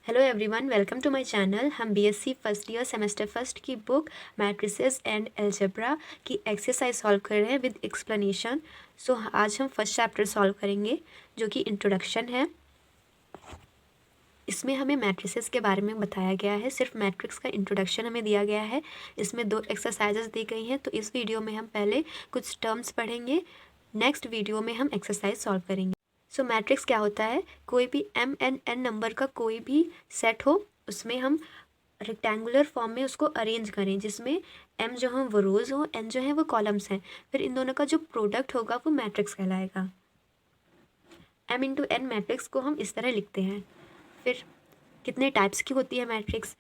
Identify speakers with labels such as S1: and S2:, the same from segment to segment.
S1: Hello everyone, welcome to my channel. हम BSc first year semester first की book matrices and algebra की exercise solve कर रहे हैं विद एक्सप्लेनेशन। सो आज हम फर्स्ट चैप्टर सॉल्व करेंगे जो कि इंट्रोडक्शन है। इसमें हमें मैट्रिसेस के बारे में बताया गया है, सिर्फ मैट्रिक्स का इंट्रोडक्शन हमें दिया गया है। इसमें 2 एक्सरसाइजेस दी गई हैं, तो इस वीडियो में हम पहले कुछ टर्म्स पढ़ेंगे, नेक्स्ट वीडियो में हम एक्सरसाइज सॉल्व करेंगे। सो मैट्रिक्स क्या होता है? कोई भी m n नंबर का कोई भी सेट हो, उसमें हम रेक्टेंगुलर फॉर्म में उसको अरेंज करें, जिसमें m जो है वो रोज़ हो, n जो है वो कॉलम्स हैं। फिर इन दोनों का जो प्रोडक्ट होगा वो मैट्रिक्स कहलाएगा। m इंटू n मैट्रिक्स को हम इस तरह लिखते हैं। फिर कितने टाइप्स की होती है मैट्रिक्स?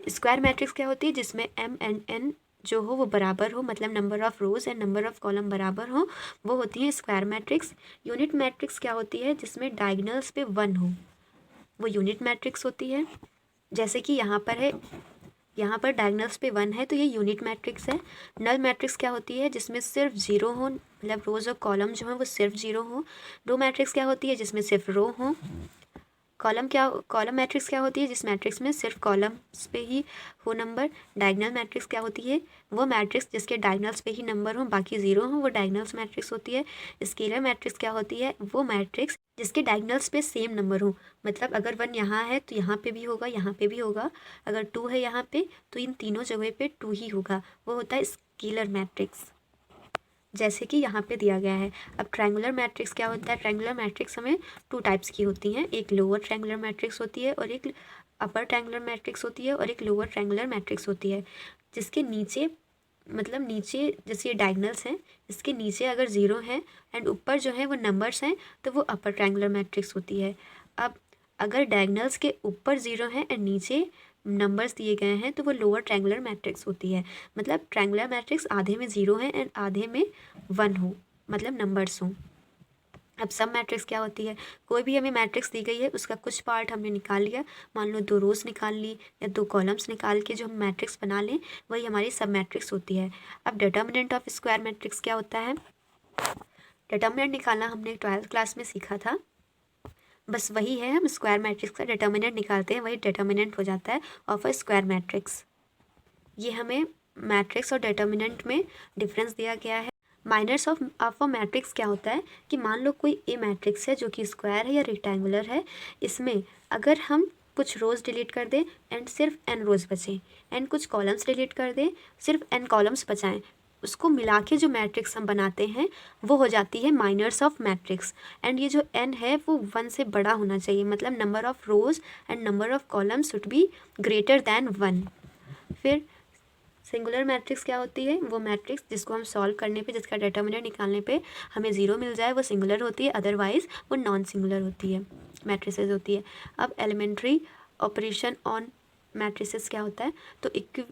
S1: स्क्वायर मैट्रिक्स क्या होती है? जिसमें m एंड n जो हो वो बराबर हो, मतलब number of rows and number of column बराबर हो, वो होती है स्क्वायर मैट्रिक्स। यूनिट मैट्रिक्स क्या होती है? जिसमें डायगोनल्स पे 1 हो, वो यूनिट मैट्रिक्स होती है। जैसे कि यहाँ पर है, यहाँ पर डायगोनल्स पे 1 है तो ये यूनिट मैट्रिक्स है। नल मैट्रिक्स क्या होती है? जिसमें सिर्फ 0 हो, मतलब रोज़ और कॉलम जो है वो सिर्फ 0 हो। रो मैट्रिक्स क्या होती है? जिसमें सिर्फ रो हो। कॉलम मैट्रिक्स क्या होती है? जिस मैट्रिक्स में सिर्फ कॉलम्स पे ही हो नंबर। डायगोनल मैट्रिक्स क्या होती है? वो मैट्रिक्स जिसके डायगोनल्स पे ही नंबर हो, बाकी 0 हो, वो डायगोनल्स मैट्रिक्स होती है। स्केलर मैट्रिक्स क्या होती है? वो मैट्रिक्स जिसके डायगोनल्स पे सेम नंबर हो, मतलब अगर 1 यहाँ है तो यहाँ पे भी होगा, यहाँ पे भी होगा। अगर 2 है यहाँ पे तो इन तीनों जगह पे 2 ही होगा, वो होता है स्केलर मैट्रिक्स, जैसे कि यहाँ पे दिया गया है। अब ट्रायंगुलर मैट्रिक्स क्या होता है? ट्रायंगुलर मैट्रिक्स हमें 2 टाइप्स की होती हैं, एक लोअर ट्रायंगुलर मैट्रिक्स होती है और एक अपर ट्रायंगुलर मैट्रिक्स होती है और एक लोअर ट्रायंगुलर मैट्रिक्स होती है। जिसके नीचे, मतलब नीचे जैसे ये डायगोनल्स हैं, इसके नीचे अगर 0 है एंड ऊपर जो है वो नंबर्स हैं तो वो अपर ट्रायंगुलर मैट्रिक्स होती है। अब अगर डायगोनल्स के ऊपर 0 है एंड नीचे नंबर्स दिए गए हैं तो वो लोअर ट्रायंगुलर मैट्रिक्स होती है। मतलब ट्रायंगुलर मैट्रिक्स आधे में 0 है एंड आधे में 1 हो, मतलब नंबर्स हों। अब सब मैट्रिक्स क्या होती है? कोई भी हमें मैट्रिक्स दी गई है, उसका कुछ पार्ट हमने निकाल लिया, मान लो 2 रोज़ निकाल ली या 2 कॉलम्स निकाल के जो हम मैट्रिक्स बना लें, वही हमारी सब मैट्रिक्स होती है। अब डिटर्मिनेंट ऑफ स्क्वायर मैट्रिक्स क्या होता है? डिटर्मिनेंट निकालना हमने 12th क्लास में सीखा था, बस वही है। हम स्क्वायर मैट्रिक्स का डिटर्मिनेंट निकालते हैं, वही डिटर्मिनेंट हो जाता है ऑफ अ स्क्वायर मैट्रिक्स। ये हमें मैट्रिक्स और डिटर्मिनेंट में डिफरेंस दिया गया है। माइनर्स ऑफ अ मैट्रिक्स क्या होता है कि मान लो कोई ए मैट्रिक्स है जो कि स्क्वायर है या रेक्टेंगुलर है, इसमें अगर हम कुछ रोज़ डिलीट कर दें एंड सिर्फ एन रोज़ बचें, एंड कुछ कॉलम्स डिलीट कर दें, सिर्फ एन कॉलम्स बचाएं, उसको मिला के जो मैट्रिक्स हम बनाते हैं वो हो जाती है माइनर्स ऑफ मैट्रिक्स। एंड ये जो एन है वो 1 से बड़ा होना चाहिए, मतलब number of rows and number of columns should be greater than 1। फिर सिंगुलर मैट्रिक्स क्या होती है? वो मैट्रिक्स जिसको हम सॉल्व करने पे, जिसका डिटर्मिनेंट निकालने पे हमें 0 मिल जाए, वो सिंगुलर होती है, अदरवाइज़ वो नॉन सिंगुलर होती है, मैट्रिसेस होती है। अब एलिमेंट्री ऑपरेशन ऑन मैट्रिसेस क्या होता है? तो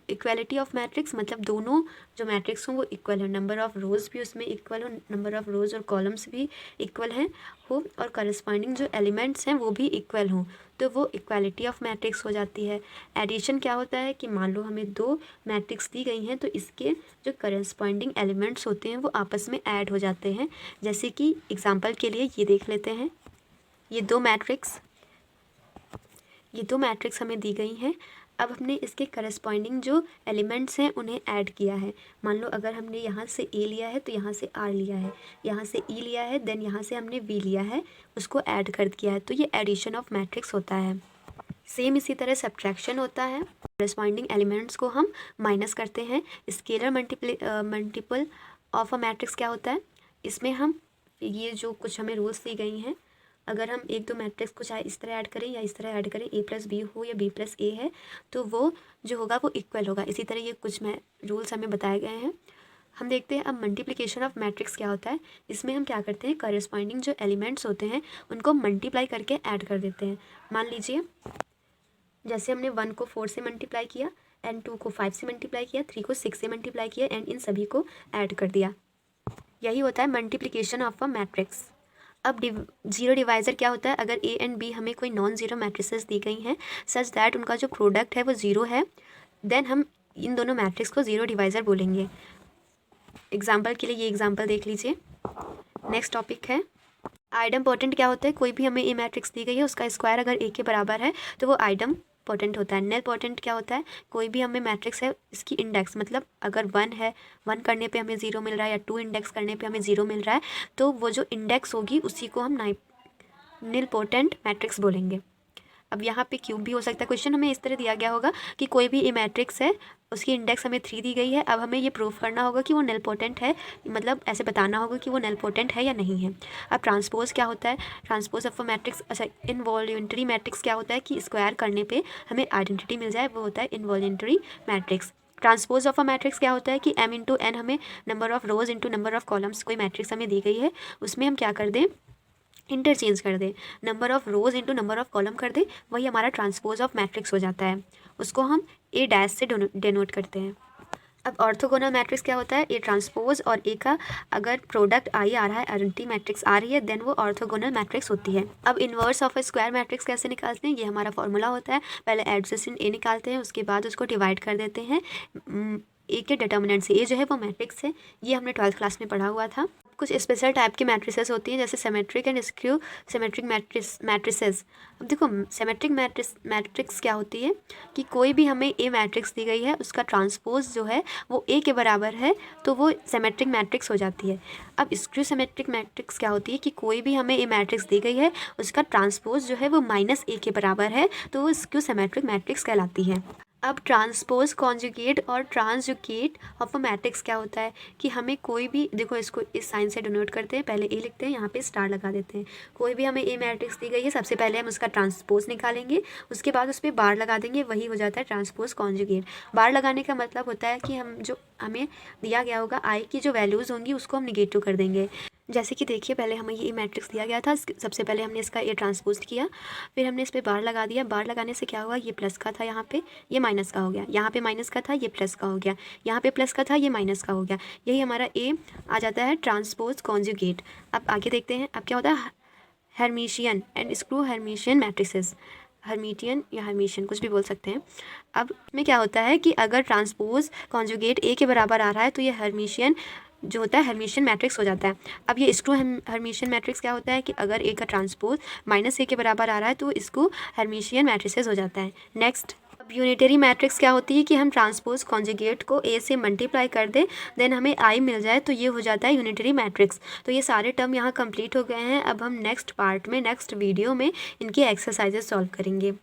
S1: इक्वलिटी ऑफ मैट्रिक्स, मतलब दोनों जो मैट्रिक्स हों वो इक्वल हो, नंबर ऑफ़ रोज़ भी उसमें इक्वल हो, नंबर ऑफ़ रोज़ और कॉलम्स भी इक्वल हैं हो, और करस्पॉन्डिंग जो एलिमेंट्स हैं वो भी इक्वल हों, तो वो इक्वालिटी ऑफ मैट्रिक्स हो जाती है। एडिशन क्या होता है कि मान लो हमें 2 मैट्रिक्स दी गई हैं तो इसके जो करस्पॉन्डिंग एलिमेंट्स होते हैं वो आपस में ऐड हो जाते हैं। जैसे कि एग्जांपल के लिए ये देख लेते हैं, ये दो मैट्रिक्स हमें दी गई हैं। अब हमने इसके करस्पॉन्डिंग जो एलिमेंट्स हैं उन्हें ऐड किया है। मान लो अगर हमने यहाँ से ए लिया है तो यहाँ से आर लिया है, यहाँ से ई लिया है, देन यहाँ से हमने वी लिया है, उसको ऐड कर दिया है, तो ये एडिशन ऑफ मैट्रिक्स होता है। सेम इसी तरह सब्ट्रैक्शन होता है, करस्पॉन्डिंग एलिमेंट्स को हम माइनस करते हैं। Scalar multiple of a matrix क्या होता है? इसमें हम ये जो कुछ हमें रूल्स दी गई हैं, अगर हम 1-2 मैट्रिक्स को चाहे इस तरह ऐड करें या इस तरह ऐड करें, a प्लस बी हो या b प्लस ए है, तो वो जो होगा वो इक्वल होगा। इसी तरह ये कुछ रूल्स हमें बताए गए हैं। हम देखते हैं अब मल्टीप्लिकेशन ऑफ मैट्रिक्स क्या होता है। इसमें हम क्या करते हैं, करस्पॉन्डिंग जो एलिमेंट्स होते हैं उनको मल्टीप्लाई करके ऐड कर देते हैं। मान लीजिए जैसे हमने 1 को 4 से मल्टीप्लाई किया एंड 2 को 5 से मल्टीप्लाई किया, 3 को 6 से मल्टीप्लाई किया एंड इन सभी को ऐड कर दिया, यही होता है मल्टीप्लिकेशन ऑफ अ मैट्रिक्स। अब जीरो डिवाइज़र क्या होता है? अगर ए एंड बी हमें कोई नॉन ज़ीरो मैट्रिसेस दी गई हैं सच दैट उनका जो प्रोडक्ट है वो 0 है, देन हम इन दोनों मैट्रिक्स को ज़ीरो डिवाइज़र बोलेंगे। एग्जाम्पल के लिए ये एग्जाम्पल देख लीजिए। नेक्स्ट टॉपिक है आइडम्पोटेंट क्या होता है, कोई भी हमें ए मैट्रिक्स दी गई है उसका स्क्वायर अगर ए के बराबर है तो वो आइडम्पोटेंट होता है। निलपोटेंट क्या होता है, कोई भी हमें मैट्रिक्स है इसकी इंडेक्स मतलब अगर 1 है, 1 करने पे हमें 0 मिल रहा है या 2 इंडेक्स करने पे हमें 0 मिल रहा है तो वो जो इंडेक्स होगी उसी को हम निलपोटेंट मैट्रिक्स बोलेंगे। अब यहाँ पे क्यूब भी हो सकता है। क्वेश्चन हमें इस तरह दिया गया होगा कि कोई भी ए मैट्रिक्स है उसकी इंडेक्स हमें 3 दी गई है, अब हमें ये प्रूफ करना होगा कि वो निलपोटेंट है, मतलब ऐसे बताना होगा कि वो निलपोटेंट है या नहीं है। अब ट्रांसपोज क्या होता है, ट्रांसपोज ऑफ अ मैट्रिक्स, अच्छा इनवॉल्यूंटरी मैट्रिक्स क्या होता है कि स्क्वायर करने पे हमें आइडेंटिटी मिल जाए, वो होता है involuntary matrix. Transpose of a matrix क्या होता है कि m इंटू n हमें number of rows into number of columns, कोई मैट्रिक्स हमें दी गई है उसमें हम क्या कर दें, इंटरचेंज कर दे, number of rows into number of columns कर दे, वही हमारा ट्रांसपोज ऑफ मैट्रिक्स हो जाता है। उसको हम ए डैश से डेनोट करते हैं। अब ऑर्थोगोनल मैट्रिक्स क्या होता है, ए ट्रांसपोज और ए का अगर प्रोडक्ट आई आ रहा है, आइडेंटिटी मैट्रिक्स आ रही है, देन वो ऑर्थोगोनल मैट्रिक्स होती है। अब inverse of a square matrix कैसे निकालते हैं, ये हमारा फॉर्मूला होता है। पहले एडजेसेंट ए निकालते हैं, उसके बाद उसको डिवाइड कर देते हैं ए के डिटर्मिनेंट से। ए जो है वो मैट्रिक्स है, ये हमने 12th क्लास में पढ़ा हुआ था। कुछ स्पेशल टाइप की मैट्रिसेस होती हैं जैसे symmetric and skew symmetric matrices. अब देखो सिमेट्रिक मैट्रिक्स क्या होती है कि कोई भी हमें ए मैट्रिक्स दी गई है उसका ट्रांसपोज जो है वो ए के बराबर है तो वो सिमेट्रिक मैट्रिक्स हो जाती है। अब स्क्यू सिमेट्रिक मैट्रिक्स क्या होती है कि कोई भी हमें ए मैट्रिक्स दी गई है उसका ट्रांसपोज जो है वो माइनस ए के बराबर है तो वो स्क्यू सिमेट्रिक मैट्रिक्स कहलाती है। अब ट्रांसपोज कॉन्जुगेट और ट्रांसजुगेट ऑफ अ मैट्रिक्स क्या होता है कि हमें कोई भी, देखो इसको इस साइन से डिनोट करते हैं, पहले ए लिखते हैं, यहाँ पे स्टार लगा देते हैं। कोई भी हमें ए मैट्रिक्स दी गई है, सबसे पहले हम उसका ट्रांसपोज निकालेंगे, उसके बाद उस पर बार लगा देंगे, वही हो जाता है ट्रांसपोज कॉन्जुगेट। बार लगाने का मतलब होता है कि हम जो हमें दिया गया होगा आई की जो वैल्यूज़ होंगी उसको हम निगेटिव कर देंगे। जैसे कि देखिए पहले हमें ये मैट्रिक्स दिया गया था, सबसे पहले हमने इसका ए ट्रांसपोज किया, फिर हमने इस पर बार लगा दिया। बार लगाने से क्या हुआ, ये प्लस का था यहाँ पे, ये माइनस का हो गया, यहाँ पे माइनस का था, ये प्लस का हो गया, यहाँ पे प्लस का था, ये माइनस का हो गया। यही हमारा ए आ जाता है ट्रांसपोज कॉन्जुगेट। अब आगे देखते हैं अब क्या होता है, Hermitian and screw Hermitian matrices, Hermitian या हर्मिशियन कुछ भी बोल सकते हैं। अब इसमें क्या होता है कि अगर ट्रांसपोज कॉन्जुगेट ए के बराबर आ रहा है तो ये हर्मिशियन जो होता है हर्मिशियन मैट्रिक्स हो जाता है। अब ये स्क्रू हर्मिशियन मैट्रिक्स क्या होता है कि अगर ए का ट्रांसपोज माइनस ए के बराबर आ रहा है तो इसको हर्मिशियन मैट्रिसेस हो जाता है। नेक्स्ट अब यूनिटरी मैट्रिक्स क्या होती है कि हम ट्रांसपोज कॉन्जुगेट को ए से मल्टीप्लाई कर दें, देन हमें आई मिल जाए तो ये हो जाता है यूनिटरी मैट्रिक्स। तो ये सारे टर्म यहाँ कंप्लीट हो गए हैं। अब हम नेक्स्ट पार्ट में नेक्स्ट वीडियो में इनकी एक्सरसाइजेस सॉल्व करेंगे।